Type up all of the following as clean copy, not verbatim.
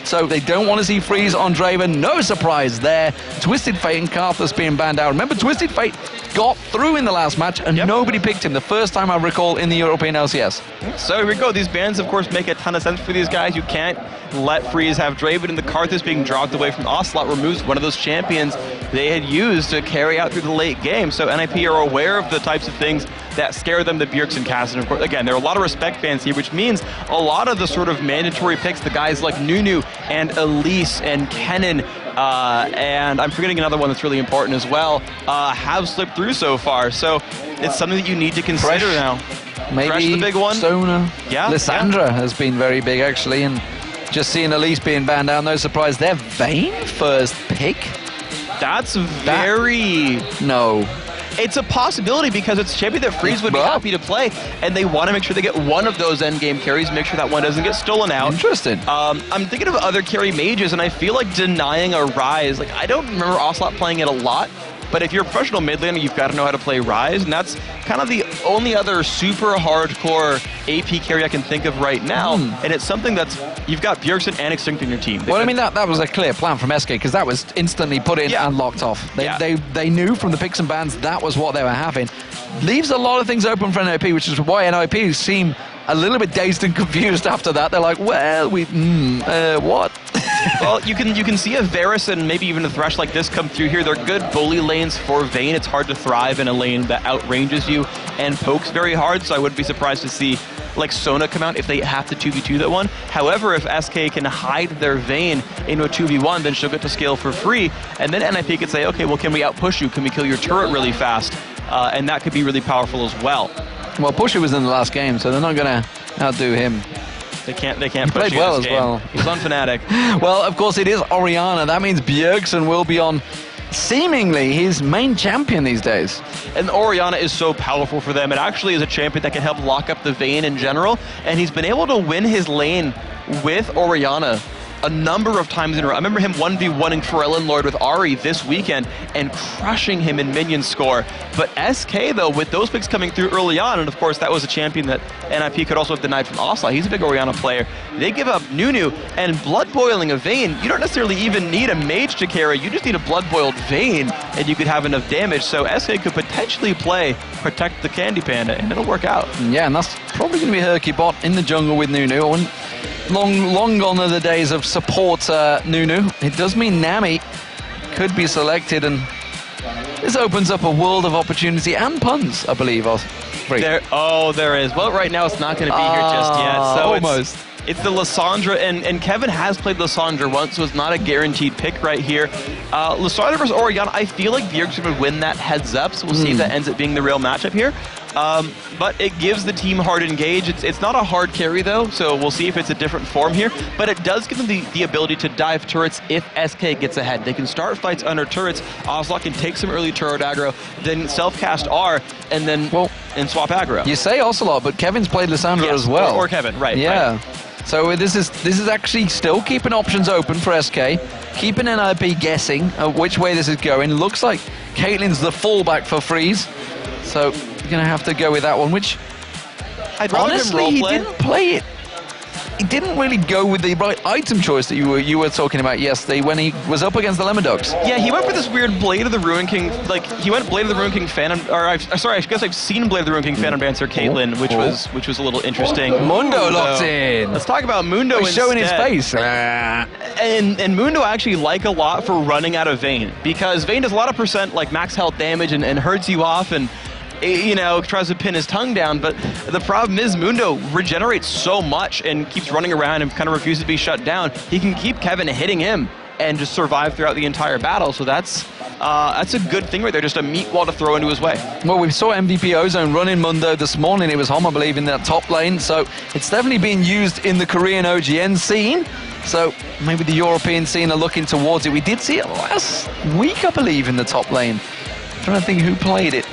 so they don't want to see Freeze on Draven. No surprise there. Twisted Fate and Karthus being banned out. Remember, Twisted Fate got through in the last match, and nobody picked him. The first time I recall in the European LCS. So here we go. These bans, of course, make a ton of sense for these guys. You can't let Freeze have Draven, and the Karthus being dropped away from Ocelot removes one of those champions they had used to carry out through the late game. So NiP are aware of the types of things that scare them, the Bjergsen cast. And of course, again, there are a lot of respect fans here, which means a lot of the sort of mandatory picks, the guys like Nunu and Elise and Kennen, and I'm forgetting another one that's really important as well, have slipped through so far. So it's something that you need to consider now. Maybe Fresh, the big one. Stoner. Yeah. Lissandra has been very big, actually, and just seeing Elise being banned out, no surprise. Their Vayne first pick? That's very... No. It's a possibility because it's a champion that Freeze would be happy to play, and they want to make sure they get one of those endgame carries, make sure that one doesn't get stolen out. Interesting. I'm thinking of other carry mages, and I feel like denying a Rise. Like, I don't remember Ocelot playing it a lot, but if you're a professional mid laner, you've got to know how to play Rise, and that's kind of the only other super hardcore AP carry I can think of right now, and it's something that's, you've got Bjergsen and Extinkt in your team. Well, I mean, that was a clear plan from SK, because that was instantly put in and locked off. They knew from the picks and bans that was what they were having. Leaves a lot of things open for NiP, which is why NiP seem a little bit dazed and confused after that. They're like, well, what? Well, you can see a Varus and maybe even a Thresh like this come through here. They're good bully lanes for Vayne. It's hard to thrive in a lane that outranges you and pokes very hard, so I wouldn't be surprised to see like Sona come out if they have to 2v2 that one. However, if SK can hide their Vayne into a 2v1, then she'll get to scale for free, and then NiP could say, okay, well, can we outpush you? Can we kill your turret really fast? And that could be really powerful as well. Well, Pusher was in the last game, so they're not going to outdo him. They can't push played you well this as game. well. He's on Fnatic. Well, of course, it is Orianna. That means Bjergsen will be on seemingly his main champion these days. And Orianna is so powerful for them. It actually is a champion that can help lock up the Vayne in general, and he's been able to win his lane with Orianna a number of times in a row. I remember him 1v1ing Krillin Lord with Ahri this weekend and crushing him in minion score. But SK, though, with those picks coming through early on, and of course that was a champion that NiP could also have denied from Ocelot. He's a big Orianna player. They give up Nunu and blood boiling a Vayne. You don't necessarily even need a mage to carry. You just need a blood boiled Vayne, and you could have enough damage. So SK could potentially play Protect the CandyPanda, and it'll work out. Yeah, and that's probably going to be hyrqBot in the jungle with Nunu. Long gone are the days of support Nunu. It does mean Nami could be selected, and this opens up a world of opportunity and puns, I believe. There is. Well, right now it's not going to be here just yet. So almost. It's the Lissandra, and Kevin has played Lissandra once, so it's not a guaranteed pick right here. Lissandra versus Orianna, I feel like Bjergsen would win that heads up, so we'll see if that ends up being the real matchup here. But it gives the team hard engage. It's not a hard carry, though, so we'll see if it's a different form here. But it does give them the ability to dive turrets if SK gets ahead. They can start fights under turrets. Ocelot can take some early turret aggro, then self-cast R, and then and swap aggro. You say Ocelot, but Kevin's played Lissandra as well. Or Kevin, right. Yeah. Right. So this is actually still keeping options open for SK, keeping NiP guessing which way this is going. Looks like Caitlyn's the fallback for Freeze, so you're going to have to go with that one, which honestly he didn't play it. He didn't really go with the right item choice that you were talking about yesterday when he was up against the Lemon Dogs. Yeah, he went for this weird Blade of the Ruin King, like he went Blade of the Ruin King Phantom, I guess I've seen Blade of the Ruin King Phantom Dancer Caitlyn, which was a little interesting. Mundo locked in. Let's talk about Mundo instead. Showing his face. And Mundo I actually like a lot for running out of Vayne, because Vayne does a lot of percent like max health damage and hurts you off, and tries to pin his tongue down, but the problem is Mundo regenerates so much and keeps running around and kind of refuses to be shut down. He can keep Kevin hitting him and just survive throughout the entire battle, so that's a good thing right there, just a meat wall to throw into his way. Well, we saw MVP Ozone running Mundo this morning. It was Hom, I believe, in that top lane, so it's definitely being used in the Korean OGN scene. So maybe the European scene are looking towards it. We did see it last week, I believe, in the top lane. I'm trying to think who played it.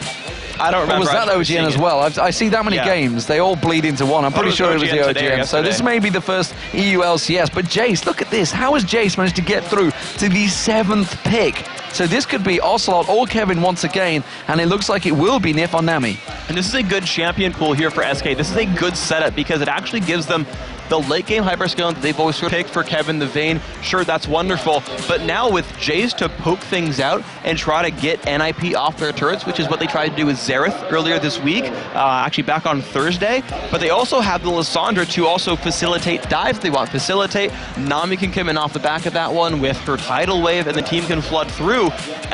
I don't remember. Or was that OGN as well? I see that many games. They all bleed into one. I'm pretty sure it was the OGN. So this may be the first EU LCS. But Jace, look at this. How has Jace managed to get through to the 7th pick? So this could be Ocelot or Kevin once again, and it looks like it will be Nyph on Nami. And this is a good champion pool here for SK. This is a good setup because it actually gives them The late game hyperskill that they've always sort of picked for Kevin the Vayne, sure, that's wonderful. But now with Jace to poke things out and try to get NiP off their turrets, which is what they tried to do with Xerath earlier this week, actually back on Thursday. But they also have the Lissandra to also facilitate dives they want. Facilitate, Nami can come in off the back of that one with her tidal wave, and the team can flood through.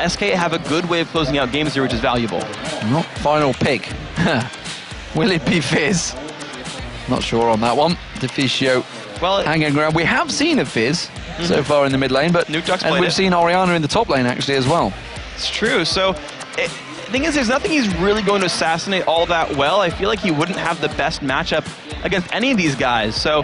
SK have a good way of closing out games here, which is valuable. Not final pick. Will it be Fizz? Not sure on that one. Deficio hanging around. We have seen a Fizz so far in the mid lane, but and we've seen Orianna in the top lane actually as well. It's true. So the thing is, there's nothing he's really going to assassinate all that well. I feel like he wouldn't have the best matchup against any of these guys. So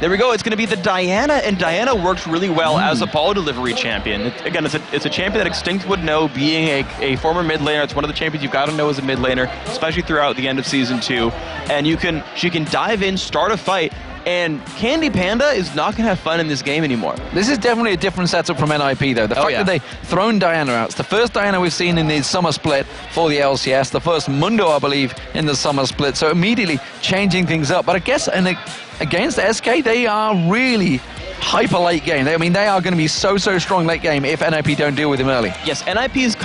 there we go. It's going to be the Diana, and Diana works really well as a ball delivery champion. It's a champion that Extinkt would know, being a former mid laner. It's one of the champions you've got to know as a mid laner, especially throughout the end of Season 2. And she can dive in, start a fight, and CandyPanda is not going to have fun in this game anymore. This is definitely a different setup from NiP, though. The fact that they've thrown Diana out. It's the first Diana we've seen in the summer split for the LCS. The first Mundo, I believe, in the summer split. So immediately changing things up. But I guess against SK, they are really hyper late game. I mean, they are going to be so strong late game if NiP don't deal with him early. Yes, NiP's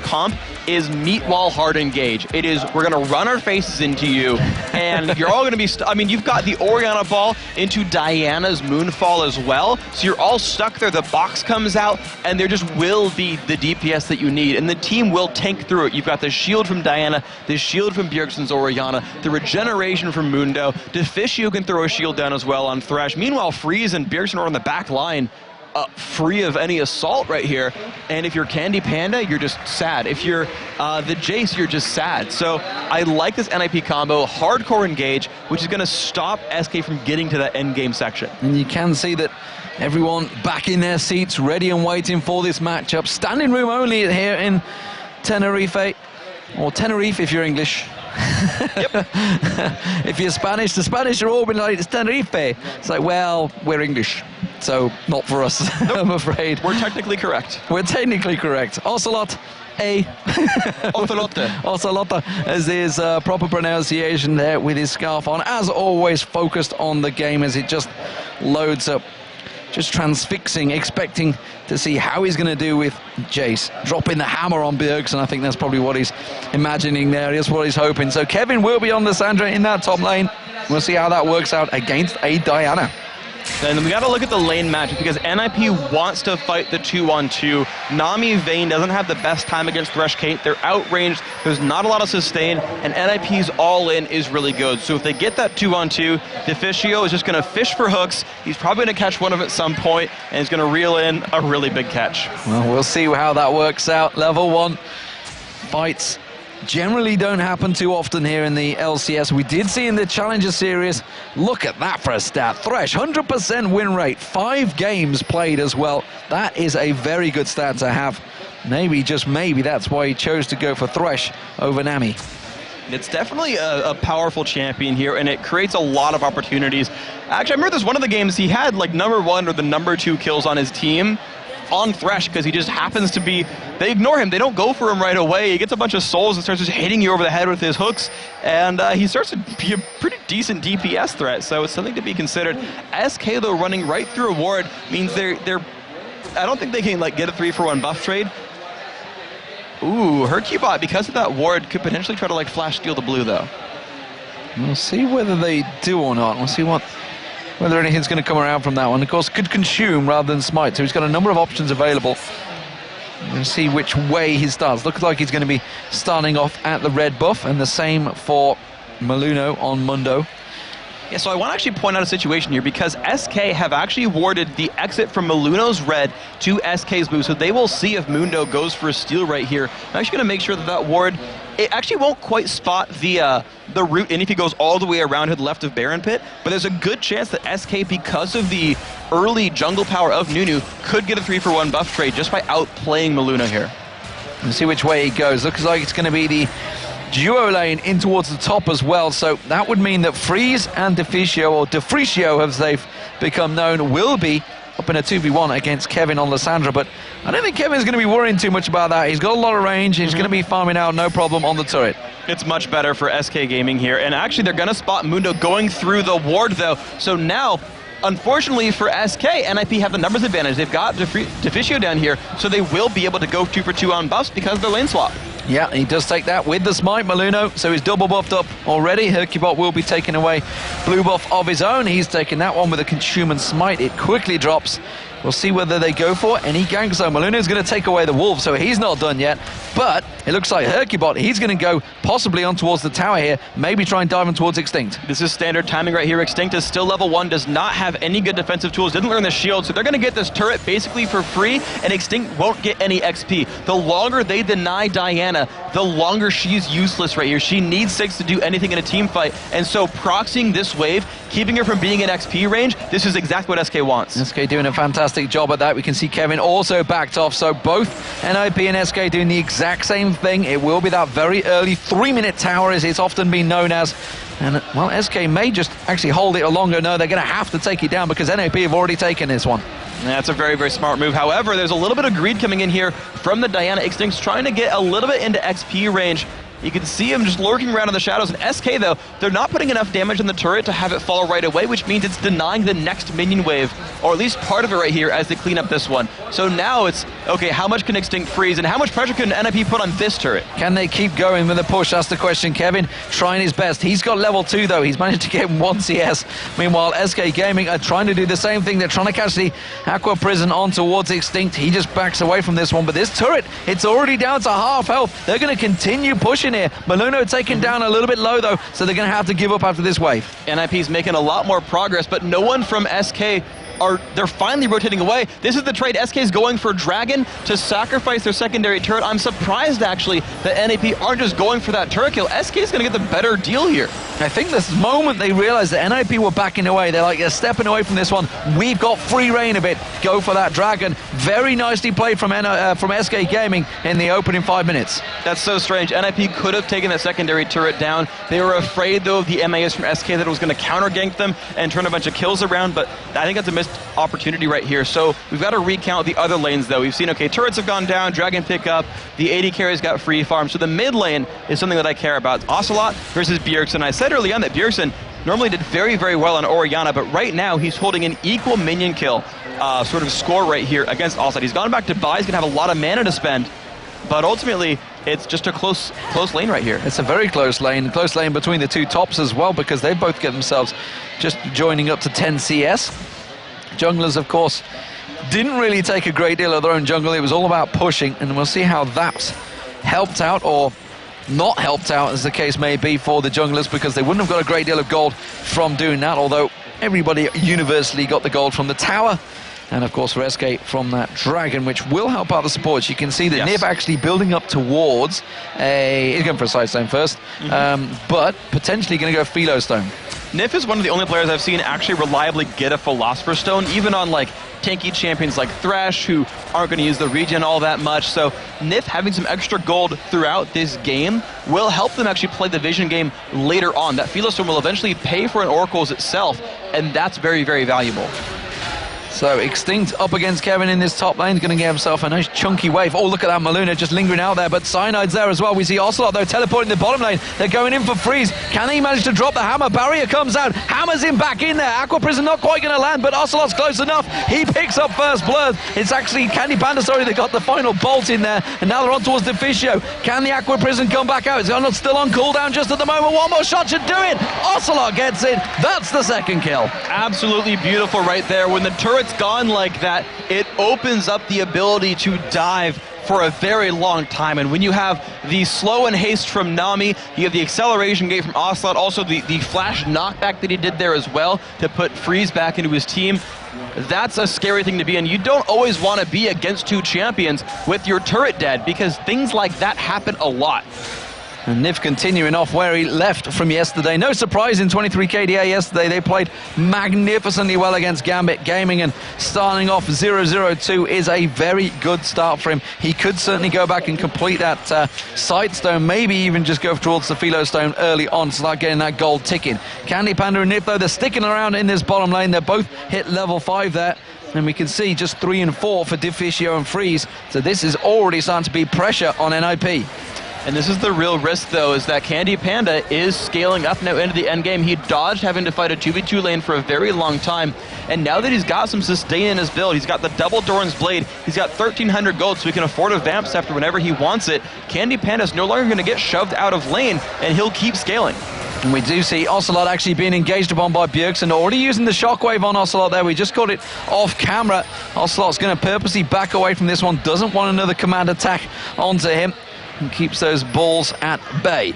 comp is meet while hard engage. It is, we're going to run our faces into you, and you're all going to be, I mean, you've got the Orianna ball into Diana's Moonfall as well, so you're all stuck there. The box comes out, and there just will be the DPS that you need, and the team will tank through it. You've got the shield from Diana, the shield from Bjergsen's Orianna, the regeneration from Mundo. Deficio can throw a shield down as well on Thresh. Meanwhile, Freeze and Bjergsen are on the back line, free of any assault right here. And if you're CandyPanda, you're just sad. If you're the Jace, you're just sad. So I like this NiP combo, hardcore engage, which is going to stop SK from getting to that end game section. And you can see that everyone back in their seats, ready and waiting for this matchup. Standing room only here in Tenerife, or Tenerife if you're English. Yep. If you're Spanish, the Spanish are all been like, it's Tenerife. It's like, well, we're English, so not for us. Nope. I'm afraid. We're technically correct. We're technically correct. Ocelote, Ocelote. Ocelote, as his proper pronunciation there, with his scarf on. As always, focused on the game as it just loads up. Just transfixing, expecting to see how he's going to do with Jace. Dropping the hammer on Bjergsen, I think that's probably what he's imagining there. That's what he's hoping. So Kevin will be on the Sandra in that top lane. We'll see how that works out against a Diana. Then we got to look at the lane matchup because NiP wants to fight the 2-on-2. Nami Vayne doesn't have the best time against Thresh Kate. They're outranged. There's not a lot of sustain, and NiP's all-in is really good. So if they get that 2-on-2, Deficio is just going to fish for hooks. He's probably going to catch one of them at some point, and he's going to reel in a really big catch. Well, we'll see how that works out. Level 1 fights generally don't happen too often here in the LCS. We did see in the Challenger Series, look at that for a stat. Thresh, 100% win rate, 5 games played as well. That is a very good stat to have. Maybe, just maybe, that's why he chose to go for Thresh over Nami. It's definitely a powerful champion here, and it creates a lot of opportunities. Actually, I remember this one of the games, he had like #1 or the #2 kills on his team on Thresh because he just happens to be, they ignore him, they don't go for him right away. He gets a bunch of souls and starts just hitting you over the head with his hooks, and he starts to be a pretty decent DPS threat, so it's something to be considered. SK though running right through a ward means they're I don't think they can like get a 3-for-1 buff trade. Ooh, hyrqBot, because of that ward, could potentially try to like flash steal the blue though. We'll see whether they do or not. We'll see whether anything's going to come around from that one. Of course, could consume rather than smite, so he's got a number of options available. We'll see which way he starts. Looks like he's going to be starting off at the red buff, and the same for Malunoo on Mundo. Yeah, so I want to actually point out a situation here because SK have actually warded the exit from Malunoo's red to SK's blue, so they will see if Mundo goes for a steal right here. I'm actually going to make sure that that ward, it actually won't quite spot the route in if he goes all the way around to the left of Baron Pit, but there's a good chance that SK, because of the early jungle power of Nunu, could get a 3-for-1 buff trade just by outplaying Malunoo here. We'll see which way he goes. Looks like it's going to be the duo lane in towards the top as well, so that would mean that Freeze and Deficio, or Deficio as they've become known, will be up in a 2v1 against Kevin on Lissandra, but I don't think Kevin's going to be worrying too much about that. He's got a lot of range. He's going to be farming out no problem on the turret. It's much better for SK Gaming here, and actually they're going to spot Mundo going through the ward though, so now unfortunately for SK, NiP have the numbers advantage. They've got Deficio down here, so they will be able to go 2 for 2 on buffs because of their lane swap. Yeah, he does take that with the smite, Malunoo, so he's double buffed up already. hyrqBot will be taking away blue buff of his own. He's taking that one with a consume smite. It quickly drops. We'll see whether they go for any ganks though. Malunoo's going to take away the wolf, so he's not done yet. But it looks like hyrqBot, he's going to go possibly on towards the tower here, maybe try and dive in towards Extinkt. This is standard timing right here. Extinkt is still level 1, does not have any good defensive tools, didn't learn the shield, so they're going to get this turret basically for free, and Extinkt won't get any XP. The longer they deny Diana, the longer she's useless right here. She needs 6 to do anything in a team fight, and so proxying this wave, keeping her from being in XP range, this is exactly what SK wants. SK doing a fantastic job at that. We can see Kevin also backed off, so both NiP and SK doing the exact same thing. It will be that very early 3-minute tower, as it's often been known as. And, well, SK may just actually hold it longer. No, they're going to have to take it down because NiP have already taken this one. That's a very, very smart move. However, there's a little bit of greed coming in here from the Diana. Extinkt's trying to get a little bit into XP range. You can see him just lurking around in the shadows. And SK, though, they're not putting enough damage on the turret to have it fall right away, which means it's denying the next minion wave, or at least part of it right here as they clean up this one. So now it's, okay, how much can Extinkt freeze, and how much pressure can NiP put on this turret? Can they keep going with the push? That's the question. Kevin trying his best. He's got level 2, though. He's managed to get 1 CS. Meanwhile, SK Gaming are trying to do the same thing. They're trying to catch the Aqua Prison on towards Extinkt. He just backs away from this one, but this turret, it's already down to half health. They're going to continue pushing here. Malunoo taken down a little bit low, though, so they're going to have to give up after this wave. NiP's making a lot more progress, but no one from SK they're finally rotating away. This is the trade. SK's going for Dragon to sacrifice their secondary turret. I'm surprised, actually, that NiP aren't just going for that turret kill. SK's going to get the better deal here. I think this moment they realized that NiP were backing away. They're like, they're stepping away from this one. We've got free reign of it. Go for that Dragon. Very nicely played from SK Gaming in the opening 5 minutes. That's so strange. NiP could have taken the secondary turret down. They were afraid, though, of the MAS from SK that it was going to counter-gank them and turn a bunch of kills around, but I think that's a missed opportunity right here. So we've got to recount the other lanes, though. We've seen, okay, turrets have gone down, Dragon pick up, the AD carries got free farm. So the mid lane is something that I care about. Ocelote versus Bjergsen. I said early on that Bjergsen normally did very, very well on Orianna, but right now he's holding an equal minion kill sort of score right here against Ocelote. He's gone back to buy, he's going to have a lot of mana to spend, but ultimately it's just a close lane right here. It's a very close lane between the two tops as well, because they both get themselves just joining up to 10 CS. Junglers, of course, didn't really take a great deal of their own jungle. It was all about pushing, and we'll see how that's helped out or not helped out, as the case may be, for the junglers, because they wouldn't have got a great deal of gold from doing that, although everybody universally got the gold from the tower. And of course for SK from that Dragon, which will help out the supports. You can see that Nyph actually building up towards he's going for a side stone first, but potentially going to go Philo Stone. Nyph is one of the only players I've seen actually reliably get a Philosopher's Stone, even on like tanky champions like Thresh, who aren't going to use the regen all that much. So Nyph having some extra gold throughout this game will help them actually play the Vision game later on. That Philo Stone will eventually pay for an Oracle's itself, and that's very, very valuable. So Extinkt up against Kevin in this top lane, going to get himself a nice chunky wave. Oh, look at that Malunoo just lingering out there, but Cyanide's there as well. We see Ocelote, though, teleporting the bottom lane. They're going in for freeze. Can he manage to drop the hammer? Barrier comes out. Hammer's in back in there. Aqua Prison not quite going to land, but Ocelote's close enough. He picks up first blood. It's actually CandyPanda, sorry, they got the final bolt in there, and now they're on towards Deficio. Can the Aqua Prison come back out? It's still on cooldown just at the moment. One more shot should do it. Ocelote gets it. That's the second kill. Absolutely beautiful right there. When the turret's gone like that, it opens up the ability to dive for a very long time. And when you have the slow and haste from Nami, you have the acceleration gate from Ocelote, also the flash knockback that he did there as well to put Freeze back into his team. That's a scary thing to be in. You don't always want to be against two champions with your turret dead, because things like that happen a lot. And Nyph continuing off where he left from yesterday. No surprise in 23 KDA yesterday. They played magnificently well against Gambit Gaming, and starting off 0-0-2 is a very good start for him. He could certainly go back and complete that side stone, maybe even just go towards the Philo Stone early on, start getting that gold ticking. CandyPanda and Nyph, though, they're sticking around in this bottom lane. They're both hit level 5 there. And we can see just 3 and 4 for Deficio and Freeze. So this is already starting to be pressure on NiP. And this is the real risk, though, is that CandyPanda is scaling up now into the end game. He dodged having to fight a 2v2 lane for a very long time. And now that he's got some sustain in his build, he's got the double Doran's Blade, he's got 1,300 gold, so he can afford a Vamp Scepter whenever he wants it. CandyPanda is no longer going to get shoved out of lane, and he'll keep scaling. And we do see Ocelot actually being engaged upon by Bjergsen, already using the shockwave on Ocelot there. We just got it off camera. Ocelot's going to purposely back away from this one, doesn't want another command attack onto him, and keeps those balls at bay.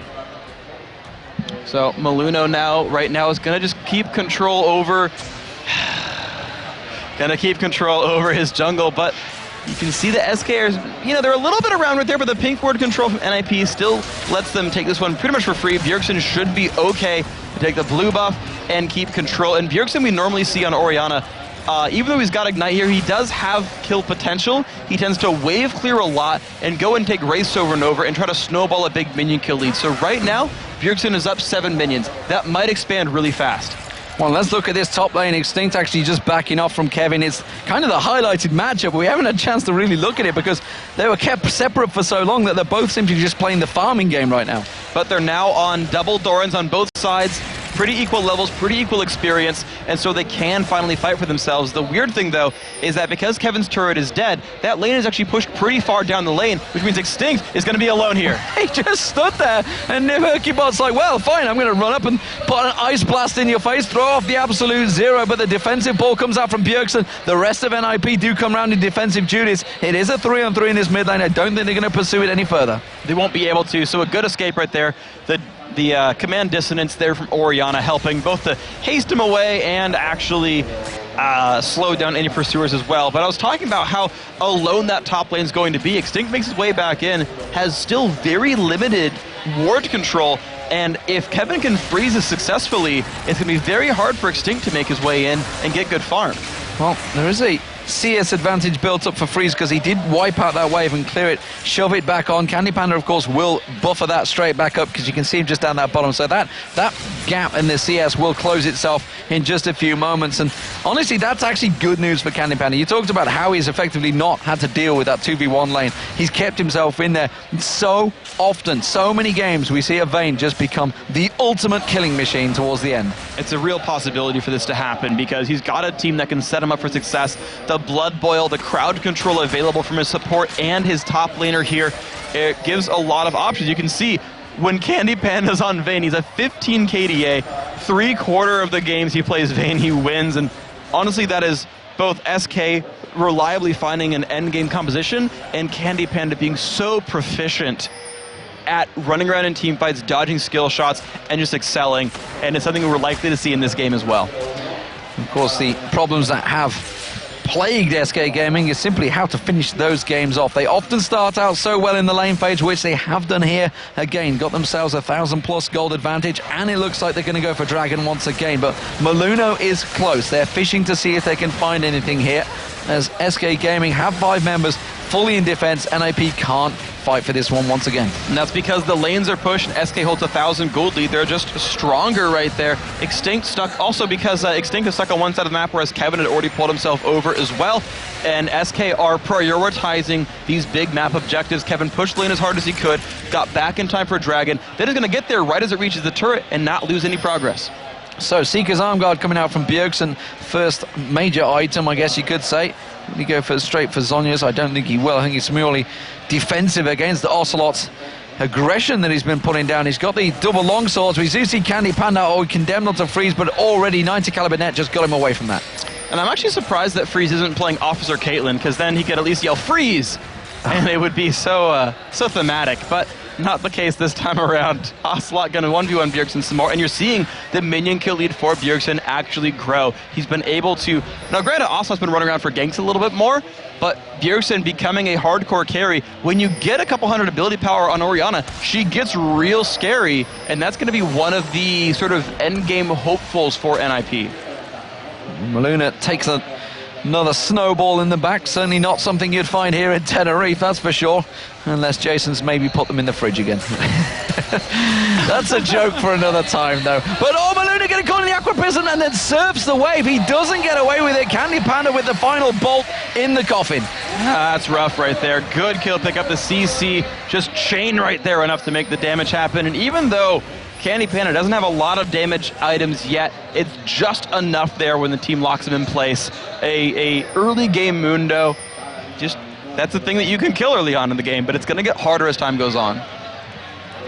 So Malunoo now, right now, is going to just keep control over his jungle, but you can see the SKers, they're a little bit around right there, but the pink ward control from NiP still lets them take this one pretty much for free. Bjergsen should be okay to take the blue buff and keep control. And Bjergsen we normally see on Orianna, even though he's got Ignite here, he does have kill potential. He tends to wave clear a lot and go and take Wraiths over and over and try to snowball a big minion kill lead. So right now, Bjergsen is up 7 minions. That might expand really fast. Well, let's look at this top lane. Extinkt actually just backing off from Kevin. It's kind of the highlighted matchup. We haven't had a chance to really look at it because they were kept separate for so long that they're both simply just playing the farming game right now. But they're now on double Dorans on both sides. Pretty equal levels, pretty equal experience, and so they can finally fight for themselves. The weird thing, though, is that because Kevin's turret is dead, that lane is actually pushed pretty far down the lane, which means Extinkt is going to be alone here. He just stood there, and hyrqBot's like, well, fine, I'm going to run up and put an ice blast in your face, throw off the absolute zero, but the defensive ball comes out from Bjergsen. The rest of NiP do come around in defensive duties. It is a 3-on-3 in this mid lane. I don't think they're going to pursue it any further. They won't be able to, so a good escape right there. The command dissonance there from Orianna helping both to haste him away and actually slow down any pursuers as well. But I was talking about how alone that top lane is going to be. Extinkt makes his way back in, has still very limited ward control, and if Kevin can freeze this successfully, it's going to be very hard for Extinkt to make his way in and get good farm. Well, there is a CS advantage built up for Freeze because he did wipe out that wave and clear it, shove it back on. CandyPanda, of course, will buffer that straight back up because you can see him just down that bottom. So that gap in the CS will close itself in just a few moments. And honestly, that's actually good news for CandyPanda. You talked about how he's effectively not had to deal with that 2v1 lane. He's kept himself in there so often. So many games we see a Vayne just become the ultimate killing machine towards the end. It's a real possibility for this to happen because he's got a team that can set him up for success. The blood boil, the crowd control available from his support and his top laner here, it gives a lot of options. You can see when CandyPanda's on Vayne, he's a 15 KDA. 3/4 of the games he plays Vayne, he wins. And honestly, that is both SK reliably finding an endgame composition and CandyPanda being so proficient at running around in team fights, dodging skill shots, and just excelling. And it's something we're likely to see in this game as well. Of course, the problems that have plagued SK Gaming is simply how to finish those games off. They often start out so well in the lane phase, which they have done here. Again, got themselves 1,000+ gold advantage, and it looks like they're going to go for Dragon once again. But Malunoo is close. They're fishing to see if they can find anything here, as SK Gaming have 5 members fully in defense. NiP can't fight for this one once again. And that's because the lanes are pushed. SK holds 1,000 gold lead. They're just stronger right there. Extinkt stuck also because Extinkt is stuck on one side of the map, whereas Kevin had already pulled himself over as well. And SK are prioritizing these big map objectives. Kevin pushed lane as hard as he could, got back in time for Dragon. Then he's going to get there right as it reaches the turret and not lose any progress. So Seeker's Arm Guard coming out from Bjergsen. First major item, I guess you could say. Will he go straight for Zhonya's? I don't think he will. I think he's merely defensive against the Ocelot's aggression that he's been putting down. He's got the double long swords. We do see CandyPanda condemned onto Freeze, but already 90 caliber net just got him away from that. And I'm actually surprised that Freeze isn't playing Officer Caitlyn, because then he could at least yell Freeze, and it would be so thematic. But not the case this time around. Ocelot going to 1v1 Bjergsen some more, and you're seeing the minion kill lead for Bjergsen actually grow. He's been able to... Now, granted, Ocelot's been running around for ganks a little bit more, but Bjergsen becoming a hardcore carry, when you get a couple hundred ability power on Orianna, she gets real scary, and that's going to be one of the sort of endgame hopefuls for NiP. Malunoo takes another snowball in the back. Certainly not something you'd find here in Tenerife, that's for sure. Unless Jason's maybe put them in the fridge again. That's a joke for another time, though. But Malunoo getting caught in the Aqua Prison and then surfs the wave. He doesn't get away with it. CandyPanda with the final bolt in the coffin. That's rough right there. Good kill, pick up the CC. Just chain right there enough to make the damage happen. And even though CandyPanda doesn't have a lot of damage items yet, it's just enough there when the team locks him in place. A early game Mundo, just that's the thing that you can kill early on in the game, but it's going to get harder as time goes on.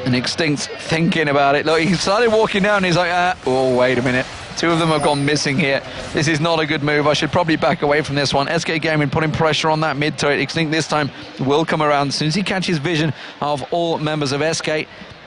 And Extinkt's thinking about it. Look, he started walking down and he's like, oh, wait a minute. Two of them have gone missing here. This is not a good move. I should probably back away from this one. SK Gaming putting pressure on that mid turret. Extinkt this time will come around as soon as he catches vision of all members of SK.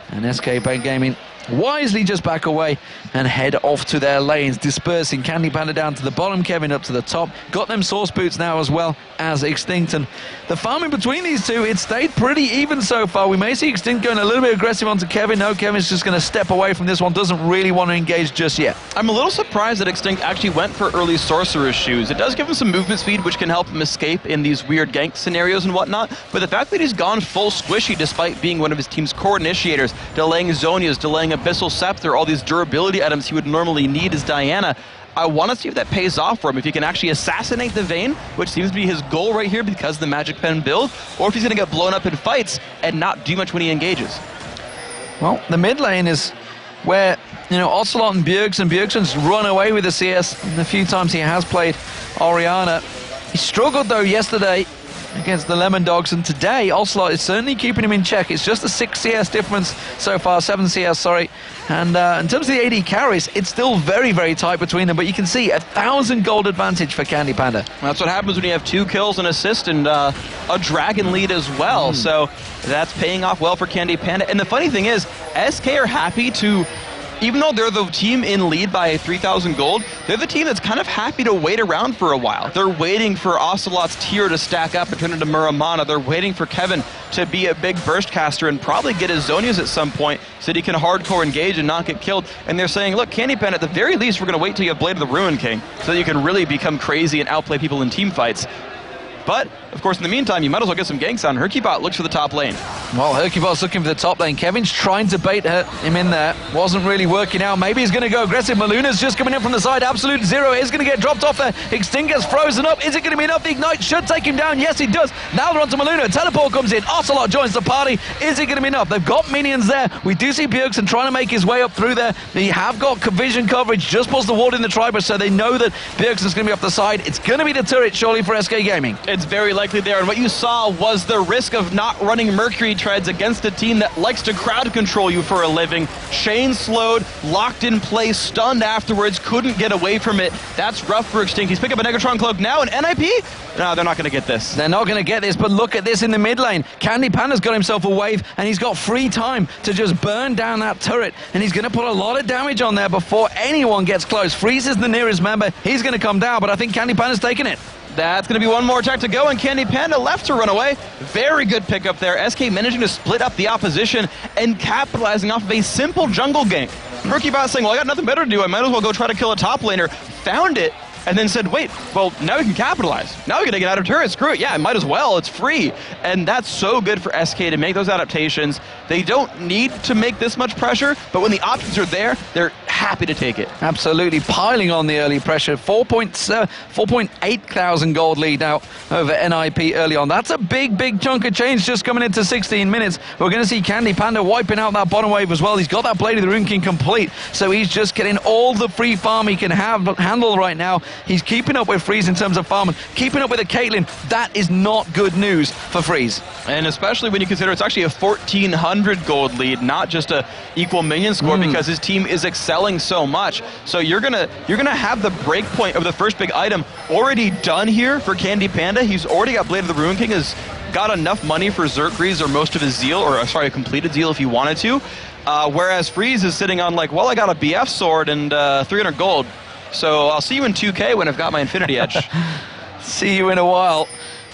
And SK Gaming wisely just back away and head off to their lanes, dispersing CandyPanda down to the bottom, Kevin up to the top. Got them source boots now as well as Extinkt. And the farming between these two, it stayed pretty even so far. We may see Extinkt going a little bit aggressive onto Kevin. No, Kevin's just going to step away from this one. Doesn't really want to engage just yet. I'm a little surprised that Extinkt actually went for early Sorcerer's Shoes. It does give him some movement speed, which can help him escape in these weird gank scenarios and whatnot. But the fact that he's gone full squishy despite being one of his team's core initiators, delaying Zhonya's, delaying Abyssal Scepter, all these durability items he would normally need as Diana. I want to see if that pays off for him, if he can actually assassinate the Vayne, which seems to be his goal right here because of the Magic Pen build, or if he's going to get blown up in fights and not do much when he engages. Well, the mid lane is where, Ocelote and Bjergsen's run away with the CS the few times he has played Orianna. He struggled, though, yesterday against the Lemon Dogs, and today Ocelote is certainly keeping him in check. It's just a 6 CS difference so far, 7 CS, sorry. And in terms of the AD carries, it's still very, very tight between them, but you can see 1,000 gold advantage for CandyPanda. That's what happens when you have 2 kills, an assist, and a dragon lead as well. So that's paying off well for CandyPanda. And the funny thing is, SK are happy to, even though they're the team in lead by 3,000 gold, they're the team that's kind of happy to wait around for a while. They're waiting for Ocelote's tier to stack up and turn into Muramana. They're waiting for Kevin to be a big burst caster and probably get his Zhonya's at some point so that he can hardcore engage and not get killed. And they're saying, look, CandyPanda, at the very least, we're going to wait till you have Blade of the Ruin King so that you can really become crazy and outplay people in team fights. But, of course, in the meantime, you might as well get some ganks on. hyrqBot looks for the top lane. Well, hyrqBot's looking for the top lane. Kevin's trying to bait him in there. Wasn't really working out. Maybe he's going to go aggressive. Malunoo's just coming in from the side. Absolute Zero is going to get dropped off there. Extinkt gets frozen up. Is it going to be enough? The Ignite should take him down. Yes, it does. Now they're onto Malunoo. Teleport comes in. Ocelote joins the party. Is it going to be enough? They've got minions there. We do see Bjergsen trying to make his way up through there. They have got vision coverage just past the ward in the Triber, so they know that Bjergsen's going to be off the side. It's going to be the turret, surely, for SK Gaming. It's very likely there. And what you saw was the risk of not running Mercury Treads against a team that likes to crowd control you for a living. Chain slowed, locked in place, stunned afterwards, couldn't get away from it. That's rough for Extinkt. He's picking up a Negatron Cloak now, and NiP? No, they're not going to get this. They're not going to get this, but look at this in the mid lane. CandyPanda's got himself a wave, and he's got free time to just burn down that turret, and he's going to put a lot of damage on there before anyone gets close. Freeze is the nearest member. He's going to come down, but I think CandyPanda's taking it. That's going to be one more attack to go, and CandyPanda left to run away. Very good pickup there. SK managing to split up the opposition and capitalizing off of a simple jungle gank. hyrqBot saying, well, I got nothing better to do. I might as well go try to kill a top laner. Found it, and then said, wait, well, now we can capitalize. Now we're going to get out of turret. Screw it. Yeah, I might as well. It's free. And that's so good for SK to make those adaptations. They don't need to make this much pressure, but when the options are there, they're happy to take it. Absolutely piling on the early pressure. 4.8 thousand gold lead now over NiP early on. That's a big, big chunk of change just coming into 16 minutes. We're going to see CandyPanda wiping out that bottom wave as well. He's got that Blade of the Ruin King complete, so he's just getting all the free farm he can handle right now. He's keeping up with Freeze in terms of farming, keeping up with a Caitlyn. That is not good news for Freeze. And especially when you consider it's actually a 1,400 gold lead, not just a equal minion score, because his team is excelling so much. So you're gonna have the break point of the first big item already done here for CandyPanda. He's already got Blade of the Ruin King, has got enough money for Xurkies or most of his Zeal, or sorry, a completed Zeal if he wanted to. Whereas Freeze is sitting on like, well, I got a BF sword and 300 gold. So I'll see you in 2K when I've got my Infinity Edge. See you in a while.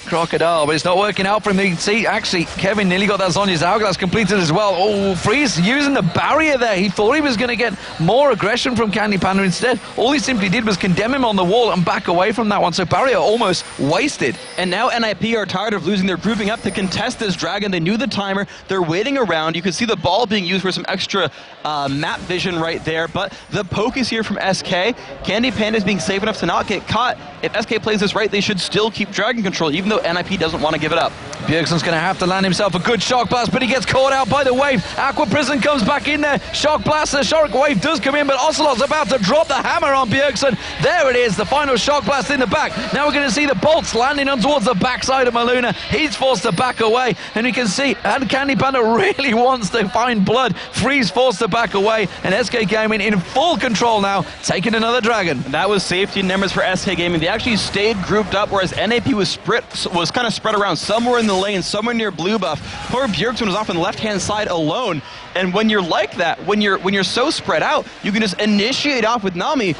Crocodile, but it's not working out for him. You can see, actually, Kevin nearly got that Zhonya's Hourglass completed as well. Oh, Freeze using the barrier there. He thought he was going to get more aggression from CandyPanda. Instead, all he simply did was condemn him on the wall and back away from that one. So barrier almost wasted. And now NiP are tired of losing. They're grouping up to contest this dragon. They knew the timer. They're waiting around. You can see the ball being used for some extra map vision right there. But the poke is here from SK. CandyPanda is being safe enough to not get caught. If SK plays this right, they should still keep dragon control, even though NiP doesn't want to give it up. Bjergsen's going to have to land himself a good shock blast, but he gets caught out by the wave. Aqua Prison comes back in there. Shock blast, the shock wave does come in, but Ocelot's about to drop the hammer on Bjergsen. There it is, the final shock blast in the back. Now we're going to see the bolts landing on towards the backside of Malunoo. He's forced to back away, and you can see, and CandyPanda really wants to find blood. Freeze forced to back away, and SK Gaming in full control now, taking another dragon. That was safety in numbers for SK Gaming. They actually stayed grouped up, whereas NiP was kind of spread around somewhere in the lane, somewhere near blue buff. Poor Bjergsen was off on the left-hand side alone. And when you're like that, when you're so spread out, you can just initiate off with Nami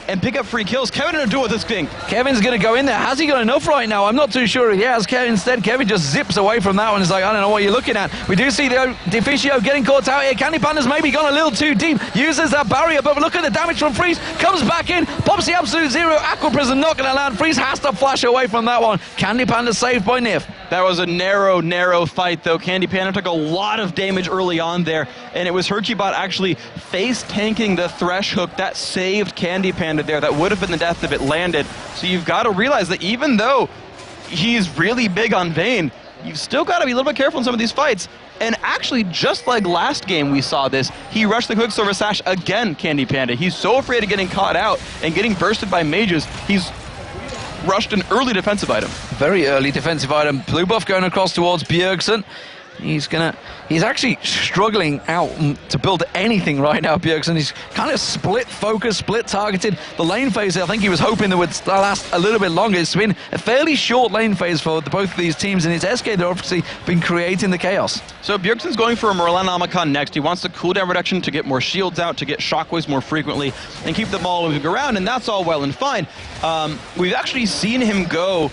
and pick up free kills. Kevin in a duel with Extinkt. Kevin's going to go in there. Has he got enough right now? I'm not too sure he has. Instead, Kevin just zips away from that one. He's like, I don't know what you're looking at. We do see the Deficio getting caught out here. CandyPanda's maybe gone a little too deep. Uses that barrier, but look at the damage from Freeze. Comes back in, pops the absolute zero. Aqua Prison not going to land. Freeze has to flash away from that one. CandyPanda saved by Nyph. That was a narrow fight, though. CandyPanda took a lot of damage early on there, and it was hyrqBot actually face-tanking the Thresh hook that saved CandyPanda there. That would have been the death if it landed. So you've got to realize that even though he's really big on Vayne, you've still got to be a little bit careful in some of these fights. And actually, just like last game we saw this, he rushed the Quicksilver Sash again, CandyPanda. He's so afraid of getting caught out and getting bursted by mages, he's rushed an early defensive item. Very early defensive item. Blue buff going across towards Bjergsen. He's actually struggling out to build anything right now, Bjergsen. He's kind of split focus, split targeted. The lane phase, I think he was hoping that would last a little bit longer. It's been a fairly short lane phase for both of these teams, and it's SK that obviously been creating the chaos. So Bjergsen's going for a Morellonomicon next. He wants the cooldown reduction to get more shields out, to get shockwaves more frequently, and keep the ball moving around, and that's all well and fine. We've actually seen him go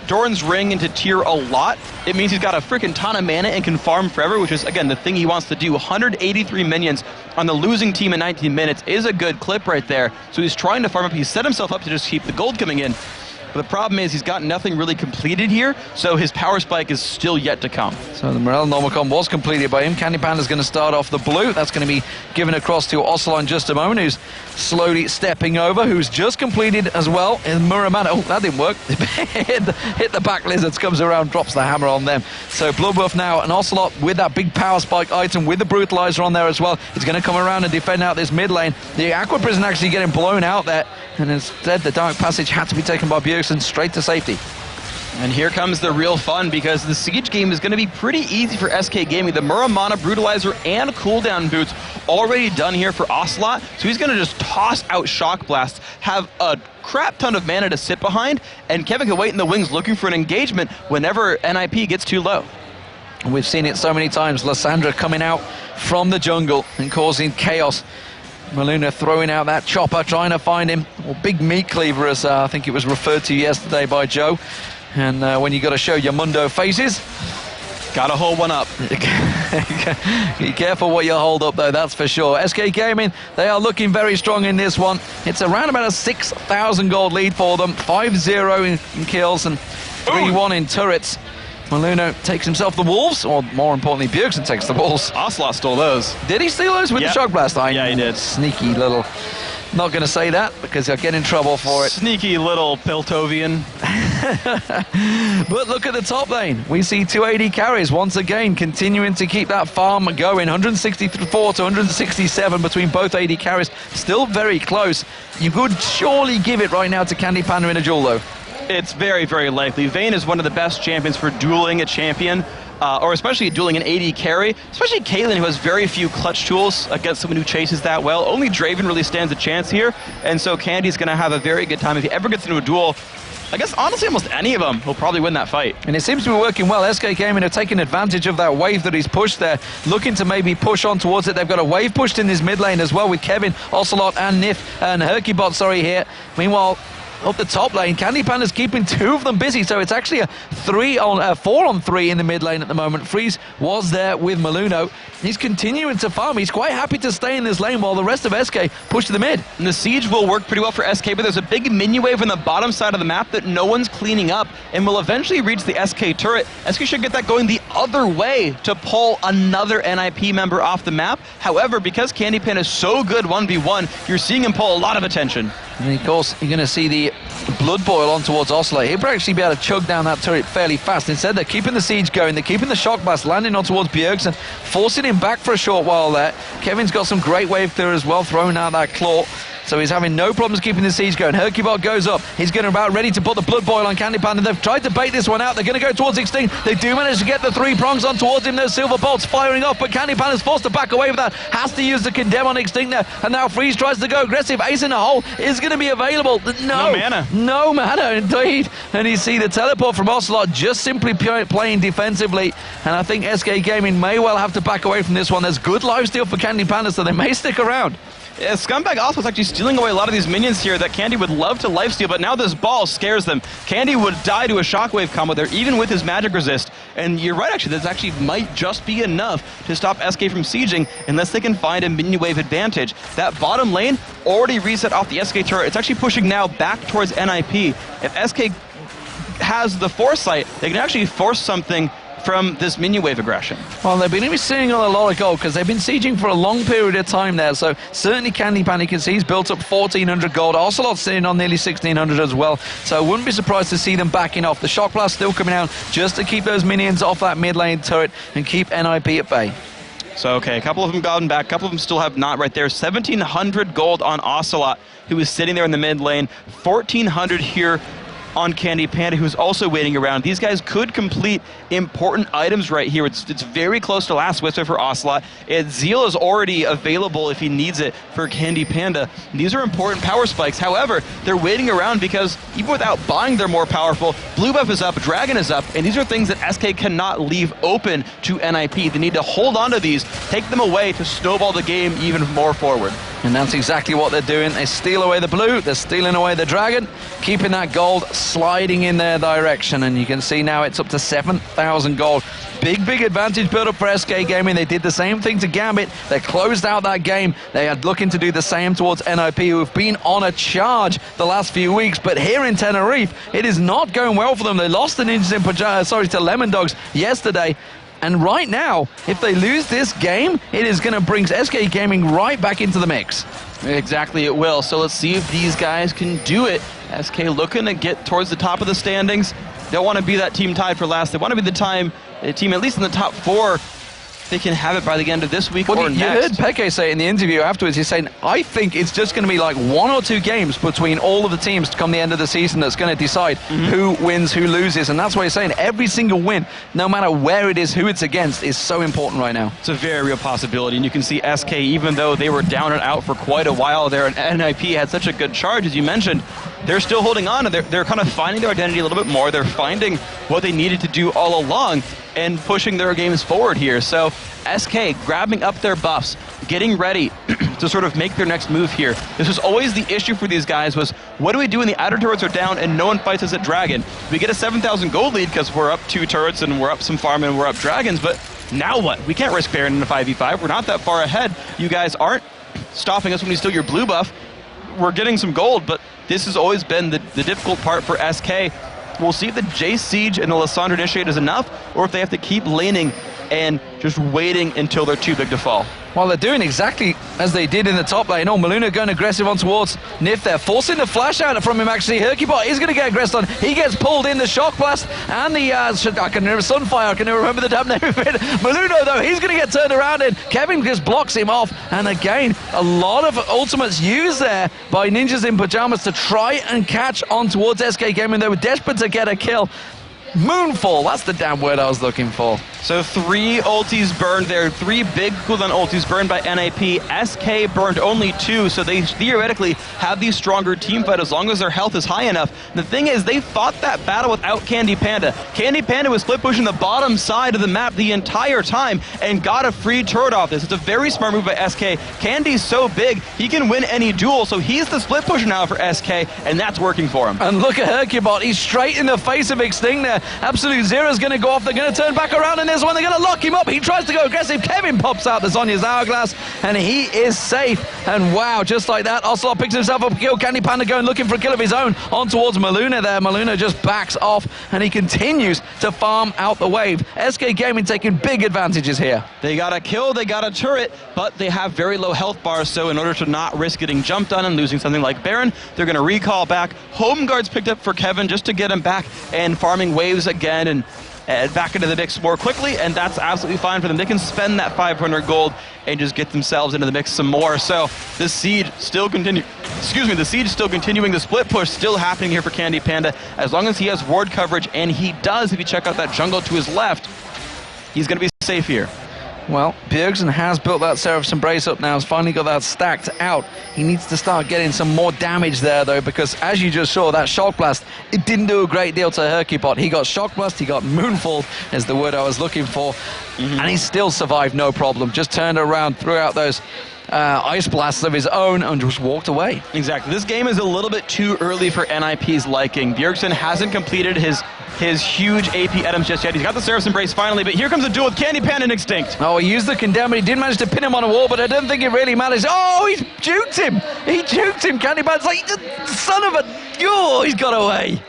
Doran's Ring into tier a lot. It means he's got a freaking ton of mana and can farm forever, which is, again, the thing he wants to do. 183 minions on the losing team in 19 minutes is a good clip right there. So he's trying to farm up. He's set himself up to just keep the gold coming in. But the problem is he's got nothing really completed here, so his power spike is still yet to come. So the Morellonomicon was completed by him. CandyPanda's going to start off the blue. That's going to be given across to Ocelot in just a moment, who's slowly stepping over, who's just completed as well in Muramana. Oh, that didn't work. hit the back lizards, comes around, drops the hammer on them. So blue buff now, and Ocelot with that big power spike item with the brutalizer on there as well. He's going to come around and defend out this mid lane. The Aqua Prison actually getting blown out there, and instead the Dark Passage had to be taken by Bjergsen straight to safety. And here comes the real fun, because the Siege game is going to be pretty easy for SK Gaming. The Muramana Brutalizer and cooldown boots already done here for Ocelot, so he's going to just toss out Shock Blast, have a crap ton of mana to sit behind, and Kevin can wait in the wings looking for an engagement whenever NiP gets too low. We've seen it so many times. Lysandra coming out from the jungle and causing chaos. Malunoo throwing out that chopper, trying to find him. Well, big meat cleaver, as I think it was referred to yesterday by Joe. And when you got to show your Mundo faces, gotta hold one up. Be careful what you hold up, though, that's for sure. SK Gaming, they are looking very strong in this one. It's around about a 6,000 gold lead for them. 5-0 in kills and 3-1 in turrets. Malunoo takes himself the wolves, or more importantly, Bjergsen takes the wolves. Ocelot stole those. Did he steal those with the shock blast? Yeah, he did. Sneaky little. Not going to say that because he'll get in trouble for it. Sneaky little Piltovian. But look at the top lane. We see 280 carries once again, continuing to keep that farm going. 164 to 167 between both AD carries. Still very close. You could surely give it right now to CandyPanda in a duel, though. It's very, very likely. Vayne is one of the best champions for dueling a champion, or especially dueling an AD carry, especially Caitlyn, who has very few clutch tools against someone who chases that well. Only Draven really stands a chance here, and so Candy's going to have a very good time. If he ever gets into a duel, I guess honestly almost any of them, he'll probably win that fight. And it seems to be working well. SK Gaming have taken advantage of that wave that he's pushed there, looking to maybe push on towards it. They've got a wave pushed in this mid lane as well with Kevin, Ocelot and Nyph and hyrqBot, here. Meanwhile, up the top lane. CandyPanda's keeping 2 of them busy, so it's actually a 4-on-3 in the mid lane at the moment. Freeze was there with Malunoo. He's continuing to farm. He's quite happy to stay in this lane while the rest of SK push to the mid. And the siege will work pretty well for SK, but there's a big minion wave on the bottom side of the map that no one's cleaning up and will eventually reach the SK turret. SK should get that going the other way to pull another NiP member off the map. However, because CandyPanda is so good 1v1, you're seeing him pull a lot of attention. And of course, you're going to see the blood boil on towards ocelote. He'll actually be able to chug down that turret fairly fast. Instead, they're keeping the siege going. They're keeping the shock blast landing on towards Bjergsen, forcing him back for a short while there. Kevin's got some great wave clear as well, throwing out that claw. So he's having no problems keeping the siege going. hyrqBot goes up. He's going about ready to put the blood boil on CandyPanda. They've tried to bait this one out. They're going to go towards Extinkt. They do manage to get the 3 prongs on towards him. Those silver bolts firing off, but CandyPanda's forced to back away with that. Has to use the condemn on Extinkt there. And now Freeze tries to go aggressive. Ace in the hole is going to be available. No mana. No mana, indeed. And you see the teleport from ocelote just simply playing defensively. And I think SK Gaming may well have to back away from this one. There's good lifesteal for CandyPanda, so they may stick around. Yeah, Scumbag also is actually stealing away a lot of these minions here that Candy would love to lifesteal, but now this ball scares them. Candy would die to a shockwave combo there, even with his magic resist. And you're right, actually, this actually might just be enough to stop SK from sieging unless they can find a minion wave advantage. That bottom lane already reset off the SK turret. It's actually pushing now back towards NiP. If SK has the foresight, they can actually force something from this minion wave aggression. Well, they've been sitting on a lot of gold because they've been sieging for a long period of time there, so certainly CandyPanda can see he's built up 1,400 gold. Ocelote's sitting on nearly 1,600 as well, so I wouldn't be surprised to see them backing off. The shock blast still coming out just to keep those minions off that mid lane turret and keep NiP at bay. So, okay, a couple of them gotten back, a couple of them still have not right there. 1,700 gold on Ocelote, who is sitting there in the mid lane. 1,400 here on CandyPanda, who's also waiting around. These guys could complete important items right here. It's very close to last whisper for Ocelote. Zeal is already available if he needs it for CandyPanda. These are important power spikes. However, they're waiting around because even without buying, they're more powerful. Blue buff is up, Dragon is up, and these are things that SK cannot leave open to NiP. They need to hold on to these, take them away to snowball the game even more forward. And that's exactly what they're doing. They steal away the blue, they're stealing away the dragon, keeping that gold sliding in their direction. And you can see now it's up to 7,000 gold. Big advantage build up for SK Gaming. They did the same thing to Gambit. They closed out that game. They are looking to do the same towards NiP, who have been on a charge the last few weeks. But here in Tenerife, it is not going well for them. They lost the Ninjas in Pyjamas, to Lemon Dogs yesterday. And right now, if they lose this game, it is going to bring SK Gaming right back into the mix. Exactly, it will. So let's see if these guys can do it. SK looking to get towards the top of the standings. They don't want to be that team tied for last. They want to be the team at least in the top 4. They can have it by the end of this week or next. You heard Peke say in the interview afterwards, he's saying, I think it's just going to be like 1 or 2 games between all of the teams to come the end of the season that's going to decide who wins, who loses. And that's why he's saying every single win, no matter where it is, who it's against, is so important right now. It's a very real possibility. And you can see SK, even though they were down and out for quite a while there, and NiP had such a good charge, as you mentioned, they're still holding on, and they're kind of finding their identity a little bit more. They're finding what they needed to do all along and pushing their games forward here. So SK grabbing up their buffs, getting ready to sort of make their next move here. This was always the issue for these guys, was what do we do when the outer turrets are down and no one fights us at Dragon? We get a 7,000 gold lead because we're up 2 turrets and we're up some farm and we're up Dragons, but now what? We can't risk Baron in a 5v5. We're not that far ahead. You guys aren't stopping us when we steal your blue buff. We're getting some gold, but this has always been the difficult part for SK. We'll see if the Jace Siege and the Lissandra Initiate is enough, or if they have to keep laning and just waiting until they're too big to fall. Well, they're doing exactly as they did in the top lane. Oh, Malunoo going aggressive on towards Nyph there, forcing the flash out from him actually. hyrqBot is going to get aggressed on. He gets pulled in the Shock Blast and the, I can remember Sunfire, I can never remember the damn name of it. Malunoo though, he's going to get turned around and Kevin just blocks him off. And again, a lot of ultimates used there by Ninjas in Pyjamas to try and catch on towards SK Gaming. They were desperate to get a kill. Moonfall, that's the damn word I was looking for. So 3 ultis burned there, 3 big cooldown ultis burned by NiP. SK burned only 2, so they theoretically have the stronger team fight as long as their health is high enough. The thing is, they fought that battle without CandyPanda. CandyPanda was split pushing the bottom side of the map the entire time and got a free turret off this. It's a very smart move by SK. Candy's so big, he can win any duel, so he's the split pusher now for SK, and that's working for him. And look at hyrqBot, he's straight in the face of Extinkt there. Absolute Zero's going to go off, they're going to turn back around, and there's one, they're going to lock him up. He tries to go aggressive, Kevin pops out the Zhonya's hourglass, and he is safe. And wow, just like that, ocelote picks himself up a kill. CandyPanda going looking for a kill of his own on towards Malunoo there. Malunoo just backs off, and he continues to farm out the wave. SK Gaming taking big advantages here. They got a kill, they got a turret, but they have very low health bars, so in order to not risk getting jumped on and losing something like Baron, they're going to recall back. Home guards picked up for Kevin just to get him back and farming waves again and back into the mix more quickly, and that's absolutely fine for them. They can spend that 500 gold and just get themselves into the mix some more. So the siege still continuing, the split push still happening here for CandyPanda. As long as he has ward coverage, and he does, if you check out that jungle to his left, he's going to be safe here. Well, Bjergsen has built that Seraph's Embrace up now, has finally got that stacked out. He needs to start getting some more damage there, though, because as you just saw, that Shock Blast, it didn't do a great deal to hyrqBot. He got Shock Blast, he got Moonfall, is the word I was looking for, and he still survived no problem. Just turned around, threw out those ice blasts of his own, and just walked away. Exactly. This game is a little bit too early for NiP's liking. Bjergsen hasn't completed his huge AP items just yet. He's got the Seraph's Embrace finally, but here comes a duel with CandyPanda and Extinkt. Oh, he used the condemn, but he did manage to pin him on a wall, but I don't think it really matters. Oh, he's juked him! He juked him! CandyPanda's like, son of a... Oh, he's got away.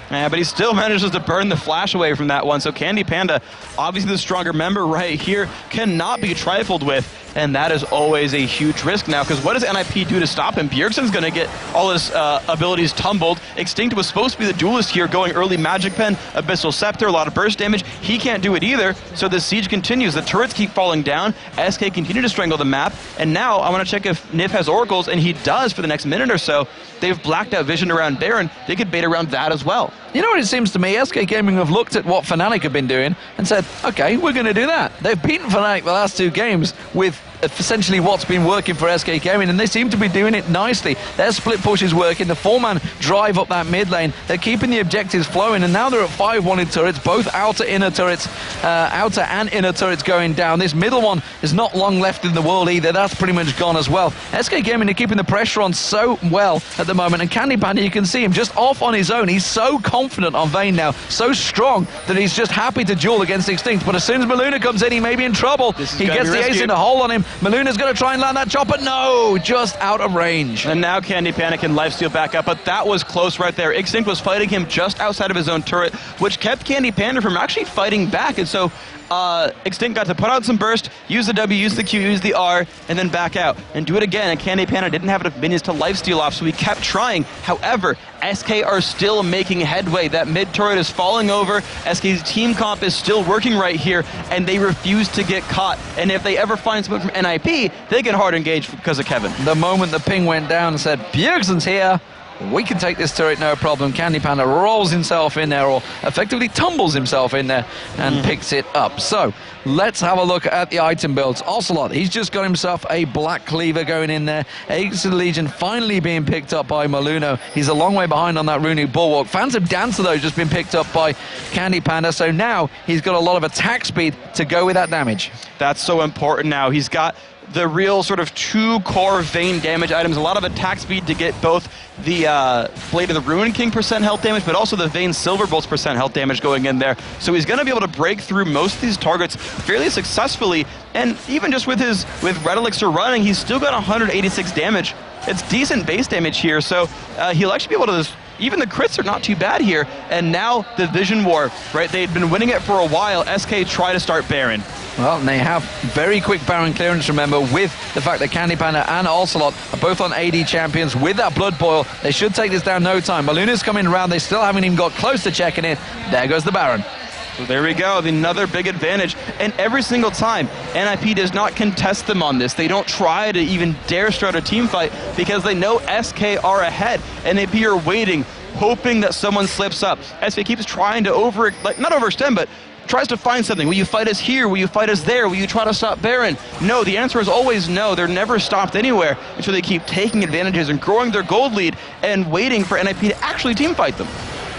Yeah, but he still manages to burn the flash away from that one, so CandyPanda, obviously the stronger member right here, cannot be trifled with, and that is always a huge risk now, because what does NiP do to stop him? Bjergsen's going to get all his abilities tumbled. Extinkt was supposed to be the duelist here, going early Magic Pen, Abyssal Scepter, a lot of burst damage. He can't do it either, so the siege continues. The turrets keep falling down. SK continue to strangle the map, and now I want to check if Nyph has oracles, and he does for the next minute or so. They've blacked out vision around Baron. They could bait around that as well. You know what it seems to me? SK Gaming have looked at what Fnatic have been doing and said, okay, we're going to do that. They've beaten Fnatic the last 2 games with essentially what's been working for SK Gaming, and they seem to be doing it nicely. Their split push is working, the 4-man drive up that mid lane, they're keeping the objectives flowing, and now they're at 5 wanted turrets, both outer and inner turrets going down. This middle one is not long left in the world either, that's pretty much gone as well. SK Gaming are keeping the pressure on so well at the moment, and CandyPanda, you can see him just off on his own. He's so confident on Vayne now, so strong that he's just happy to duel against Extinkt, but as soon as Malunoo comes in, he may be in trouble. He gets the ace in the hole on him. Malunoo's going to try and land that chopper. No, just out of range. And now CandyPanda can lifesteal back up, but that was close right there. Extinkt was fighting him just outside of his own turret, which kept CandyPanda from actually fighting back, and so Extinkt got to put out some burst, use the W, use the Q, use the R, and then back out, and do it again, and CandyPanda didn't have enough minions to lifesteal off, so he kept trying. However, SK are still making headway. That mid turret is falling over. SK's team comp is still working right here, and they refuse to get caught. And if they ever find someone from NiP, they get hard engaged because of Kevin. The moment the ping went down and said, Bjergsen's here, we can take this turret, no problem. CandyPanda rolls himself in there, or effectively tumbles himself in there and picks it up. So let's have a look at the item builds. Ocelote, he's just got himself a black cleaver going in there. Aegis of the Legion finally being picked up by Malunoo. He's a long way behind on that runic bulwark. Phantom Dancer, though, just been picked up by CandyPanda, so now he's got a lot of attack speed to go with that damage. That's so important now. He's got the real sort of 2 core Vayne damage items, a lot of attack speed to get both the Blade of the Ruin King % health damage, but also the Vayne Silver Bolts % health damage going in there. So he's going to be able to break through most of these targets fairly successfully, and even just with Red Elixir running, he's still got 186 damage. It's decent base damage here, so he'll actually be able to... Even the crits are not too bad here, and now the Vision War, right? They'd been winning it for a while. SK try to start Baron. Well, and they have very quick Baron clearance, remember, with the fact that CandyPanda and Ocelote are both on AD champions with that Blood Boil. They should take this down no time. Malunoo's coming around. They still haven't even got close to checking it. There goes the Baron. So there we go, another big advantage. And every single time, NiP does not contest them on this. They don't try to even dare start a team fight because they know SK are ahead. NiP are waiting, hoping that someone slips up. SK keeps trying to not overextend, but tries to find something. Will you fight us here? Will you fight us there? Will you try to stop Baron? No, the answer is always no. They're never stopped anywhere. And so they keep taking advantages and growing their gold lead and waiting for NiP to actually team fight them.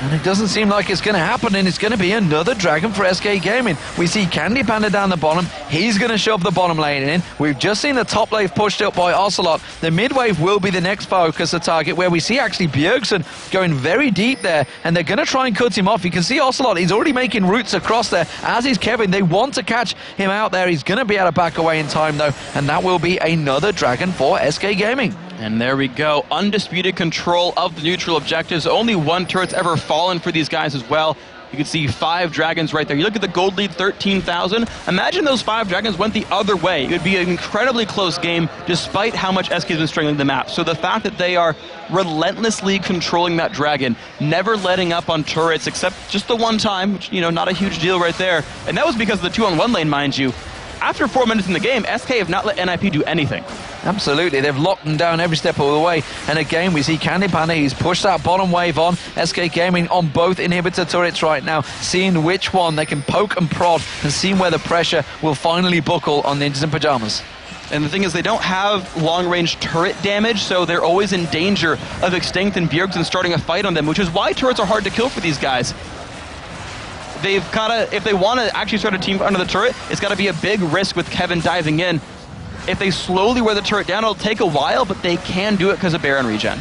And it doesn't seem like it's going to happen, and it's going to be another Dragon for SK Gaming. We see CandyPanda down the bottom. He's going to shove the bottom lane in. We've just seen the top lane pushed up by Ocelote. The mid wave will be the next focus, the target, where we see actually Bjergsen going very deep there, and they're going to try and cut him off. You can see Ocelote, he's already making routes across there, as is Kevin. They want to catch him out there. He's going to be able to back away in time, though, and that will be another Dragon for SK Gaming. And there we go, undisputed control of the neutral objectives. Only one turret's ever fallen for these guys as well. You can see 5 dragons right there. You look at the gold lead, 13,000. Imagine those 5 dragons went the other way. It would be an incredibly close game, despite how much SK has been strangling the map. So the fact that they are relentlessly controlling that dragon, never letting up on turrets, except just the one time, which, you know, not a huge deal right there. And that was because of the 2-on-1 lane, mind you. After 4 minutes in the game, SK have not let NiP do anything. Absolutely, they've locked them down every step of the way. And again, we see CandyPanda, he's pushed that bottom wave on. SK Gaming on both inhibitor turrets right now, seeing which one they can poke and prod and seeing where the pressure will finally buckle on Ninjas in Pyjamas. And the thing is, they don't have long-range turret damage, so they're always in danger of Extinkt and Bjergsen starting a fight on them, which is why turrets are hard to kill for these guys. They've got to, if they want to actually start a team under the turret, it's got to be a big risk with Kevin diving in. If they slowly wear the turret down, it'll take a while, but they can do it because of Baron regen.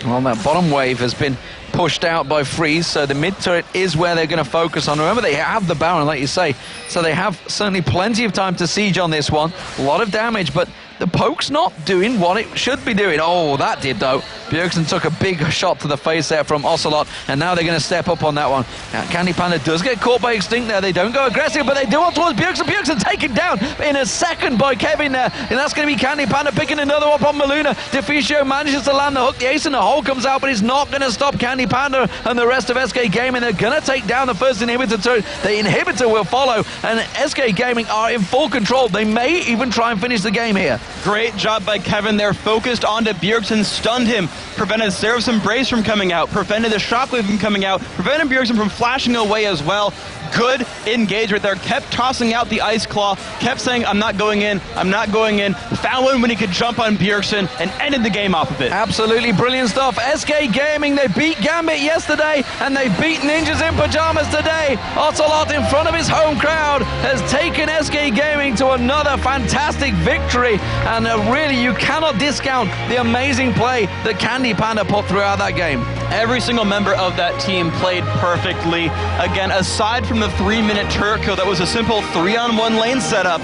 Well, that bottom wave has been pushed out by Freeze, so the mid turret is where they're going to focus on. Remember, they have the Baron, like you say, so they have certainly plenty of time to siege on this one. A lot of damage, but the poke's not doing what it should be doing. Oh, that did, though. Bjergsen took a big shot to the face there from Ocelote, and now they're going to step up on that one. Now, CandyPanda does get caught by Extinkt there. They don't go aggressive, but they do on towards Bjergsen. Bjergsen taken down in a second by Kevin there, and that's going to be CandyPanda picking another one from Malunoo. Deficio manages to land the hook. The ace in the hole comes out, but it's not going to stop CandyPanda and the rest of SK Gaming. They're going to take down the first inhibitor turret. The inhibitor will follow, and SK Gaming are in full control. They may even try and finish the game here. Great job by Kevin there, focused onto Bjergsen, stunned him, prevented Seraph's Embrace from coming out, prevented the Shockwave from coming out, prevented Bjergsen from flashing away as well. Good engagement there, kept tossing out the Ice Claw, kept saying, I'm not going in, I'm not going in, found one when he could jump on Bjergsen and ended the game off of it. Absolutely brilliant stuff. SK Gaming, they beat Gambit yesterday, and they beat Ninjas in Pyjamas today. Ocelote, in front of his home crowd, has taken SK Gaming to another fantastic victory, and really, you cannot discount the amazing play that CandyPanda put throughout that game. Every single member of that team played perfectly. Again, aside from the 3-minute turret kill, that was a simple 3-on-1 lane setup.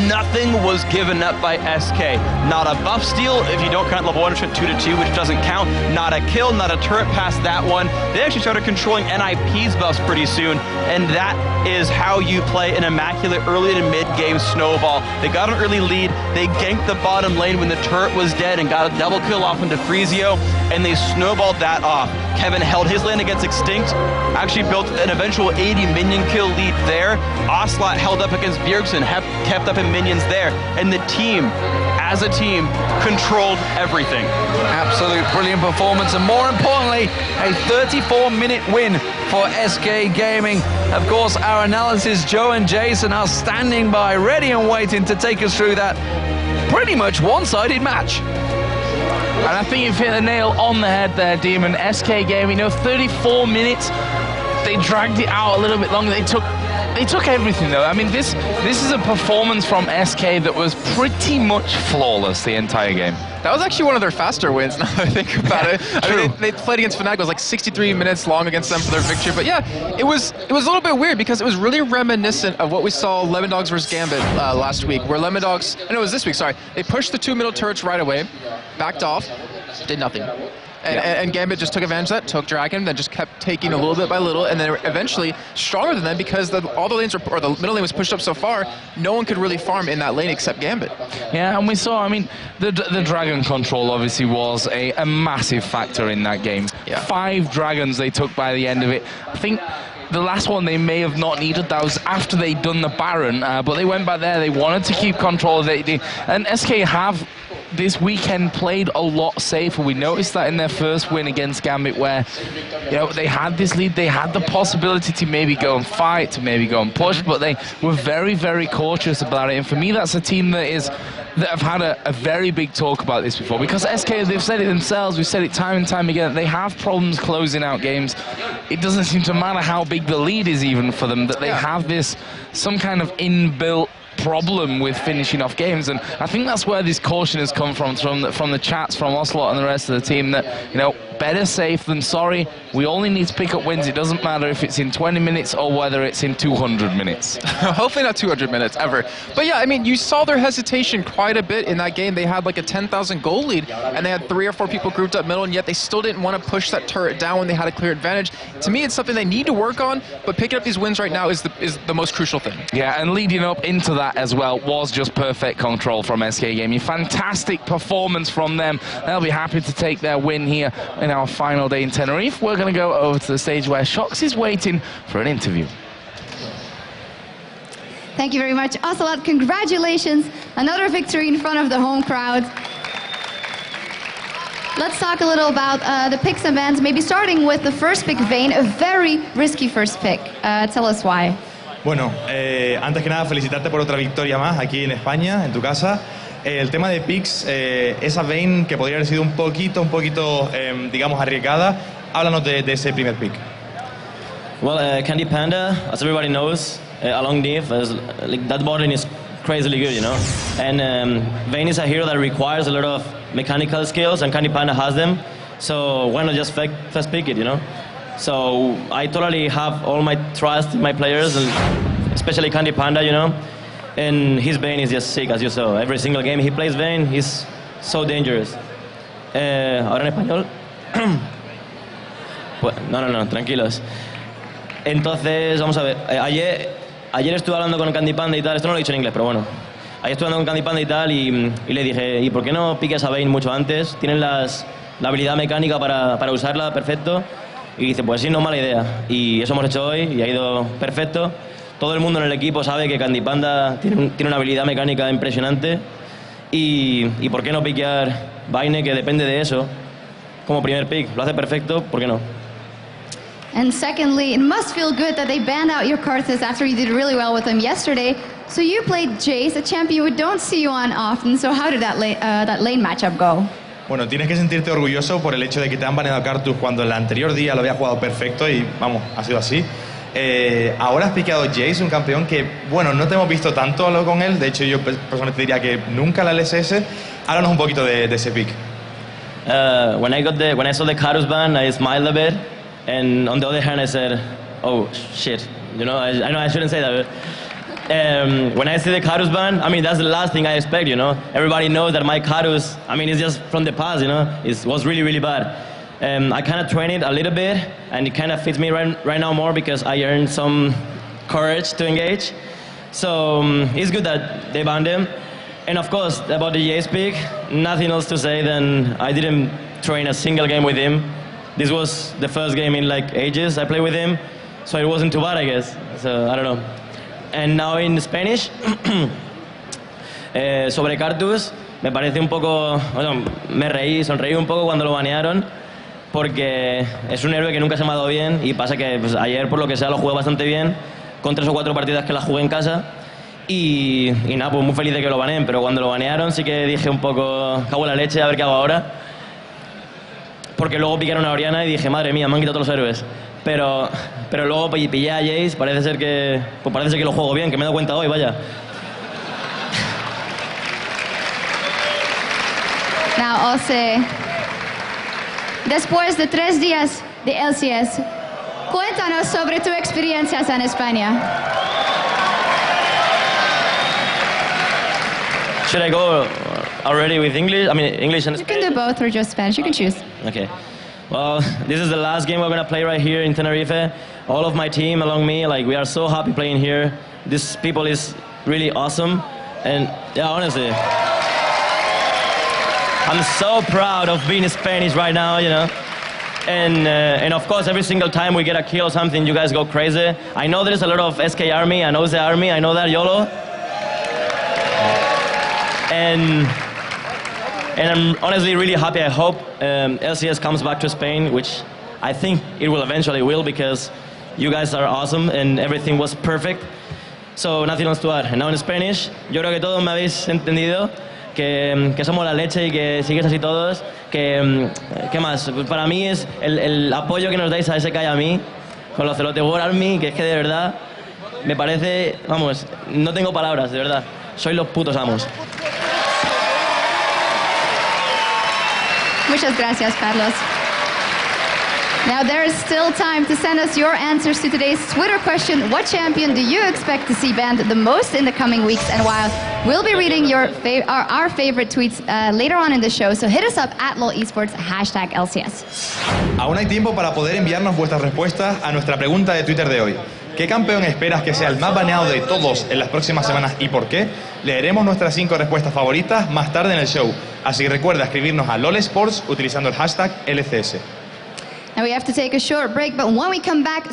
Nothing was given up by SK. Not a buff steal, if you don't count level 1, 2-2, which doesn't count. Not a kill, not a turret past that one. They actually started controlling NiP's buffs pretty soon, and that is how you play an immaculate early to mid-game snowball. They got an early lead, they ganked the bottom lane when the turret was dead and got a double kill off into Deficio, and they snowballed that off. Kevin held his lane against Extinkt, actually built an eventual 80 minion kill lead there. Ocelote held up against Bjergsen, kept up in minions there, and the team, as a team, controlled everything. Absolute brilliant performance, and more importantly, a 34-minute win for SK Gaming. Of course, our analysis, Joe and Jason, are standing by, ready and waiting to take us through that pretty much one-sided match. And I think you've hit the nail on the head there, Demon. SK Gaming, 34 minutes. They dragged it out a little bit longer. They took everything, though. I mean, this is a performance from SK that was pretty much flawless the entire game. That was actually one of their faster wins, now that I think about it. I True. mean, they played against Fnatic. It was like 63 minutes long against them for their victory. But yeah, it was a little bit weird because it was really reminiscent of what we saw Lemon Dogs versus Gambit last week, where Lemon Dogs, no, it was this week, sorry. They pushed the 2 middle turrets right away, backed off, did nothing. And Gambit just took advantage of that, took Dragon, then just kept taking a little bit by little, and then eventually stronger than them because all the lanes were, or the middle lane was pushed up so far, no one could really farm in that lane except Gambit. Yeah, and we saw, I mean, the Dragon control obviously was a massive factor in that game. Yeah. 5 dragons they took by the end of it. I think the last one they may have not needed. That was after they'd done the Baron, but they went back there. They wanted to keep control of it. And SK have this weekend played a lot safer. We noticed that in their first win against Gambit, where they had this lead, they had the possibility to maybe go and fight, to maybe go and push, but they were very, very cautious about it. And for me, that's a team that have had a very big talk about this before, because SK, they've said it themselves, we've said it time and time again, they have problems closing out games. It doesn't seem to matter how big the lead is even for them, that they have some kind of inbuilt problem with finishing off games. And I think that's where this caution has come from the chats from Ocelote and the rest of the team, that better safe than sorry. We only need to pick up wins. It doesn't matter if it's in 20 minutes or whether it's in 200 minutes. Hopefully not 200 minutes ever. But yeah, I mean, you saw their hesitation quite a bit in that game. They had like a 10,000 goal lead, and they had 3 or 4 people grouped up middle, and yet they still didn't want to push that turret down when they had a clear advantage. To me, it's something they need to work on, but picking up these wins right now is the most crucial thing. Yeah, and leading up into that as well was just perfect control from SK Gaming. Fantastic performance from them. They'll be happy to take their win here in our final day in Tenerife. We're going to go over to the stage where Shox is waiting for an interview. Thank you very much, Ocelote. Congratulations. Another victory in front of the home crowd. Let's talk a little about the picks and bans, maybe starting with the first pick, Vayne, a very risky first pick. Tell us why. Bueno, antes que nada felicitarte por otra victoria más aquí en España, en tu casa. El tema de picks, esa Vayne que podría haber sido un poquito, digamos, arriesgada. Háblanos de ese primer pick. Well, CandyPanda, as everybody knows, along Nyph, that botting is crazily good, And Vayne is a hero that requires a lot of mechanical skills, and CandyPanda has them. So why not just first pick it, So I totally have all my trust in my players, and especially CandyPanda, And his Vayne is just sick, as you saw. Every single game he plays Vayne, he's so dangerous. Ahora en español. Pues, no, tranquilos. Entonces, vamos a ver. Ayer estuve hablando con CandyPanda y tal. Esto no lo he dicho en inglés, pero bueno. Ayer estuve hablando con CandyPanda y tal, y le dije, ¿y por qué no piques a Vayne mucho antes? Tienen la habilidad mecánica para usarla perfecto. Y dice, pues sí, no mala idea. Y eso hemos hecho hoy y ha ido perfecto. Todo el mundo en el equipo sabe que CandyPanda tiene una habilidad mecánica impresionante. Y ¿por qué no piquear Vayne, que depende de eso, como primer pick? Lo hace perfecto, ¿por qué no? And secondly, it must feel good that they banned out your Karthus after you did really well with them yesterday. So you played Jace, a champion we don't see you on often. So how did that lane matchup go? Bueno, tienes que sentirte orgulloso por el hecho de que te han baneado a Karthus cuando el anterior día lo había jugado perfecto y, vamos, ha sido así. Ahora has piqueado Jace, un campeón que, bueno, no te hemos visto tanto con él. De hecho, yo personalmente diría que nunca la LCS. Háblanos un poquito de ese pick. When I saw the Karthus ban, I smiled a bit, and on the other hand, I said, "Oh shit," I know I shouldn't say that. But, when I see the Karthus ban, I mean that's the last thing I expect. Everybody knows that my Karthus, I mean, it's just from the past. It was really, really bad. I kind of trained it a little bit, and it kind of fits me right now more because I earned some courage to engage. So it's good that they banned him. And of course, about the Jace pick, nothing else to say than I didn't train a single game with him. This was the first game in like ages I played with him, so it wasn't too bad, I guess. So I don't know. And now in Spanish, sobre Karthus, me parece un poco, bueno, sonreí un poco cuando lo banearon, porque es un héroe que nunca se me ha dado bien, y pasa que pues, ayer por lo que sea lo jugué bastante bien, con 3 o 4 partidas que las jugué en casa, y nada, pues muy feliz de que lo baneen, pero cuando lo banearon sí que dije un poco, cago en la leche, a ver qué hago ahora, porque luego picaron a Oriana y dije, madre mía, me han quitado todos los héroes. Pero luego pillé a Jace, parece ser que lo juego bien, que me he dado cuenta hoy, vaya. Now, Ose, después de 3 días de LCS, cuéntanos sobre tu experiencias en España. Should I go already with English? I mean, English and Spanish? You can do both or just Spanish, you can choose. Okay. Well, this is the last game we're going to play right here in Tenerife. All of my team along me, like, we are so happy playing here. This people is really awesome. And yeah, honestly, I'm so proud of being Spanish right now, And of course, every single time we get a kill or something, you guys go crazy. I know there's a lot of SK Army and OZ Army, I know that, YOLO. And And I'm honestly really happy. I hope LCS comes back to Spain, which I think it will eventually will, because you guys are awesome and everything was perfect. So nothing else to add. And now in Spanish, yo creo que todos me habéis entendido que somos la leche y que sigues así todos. ¿Qué más? Pues para mí es el apoyo que nos dais a SK y a mí con los Ocelote War Army, que es que de verdad me parece, vamos, no tengo palabras, de verdad. Sois los putos amos. Muchas gracias, Carlos. Now there is still time to send us your answers to today's Twitter question. What champion do you expect to see banned the most in the coming weeks and while? We'll be reading our favorite tweets later on in the show, so hit us up at LOL Esports, #LCS. Aún hay tiempo para poder enviarnos vuestras respuestas a nuestra pregunta de Twitter de hoy. ¿Qué campeón esperas que sea el más baneado de todos en las próximas semanas y por qué? Leeremos nuestras 5 respuestas favoritas más tarde en el show. Así que recuerda escribirnos a LOL Esports utilizando el #LCS. Now we have to take a short break, but when we come back...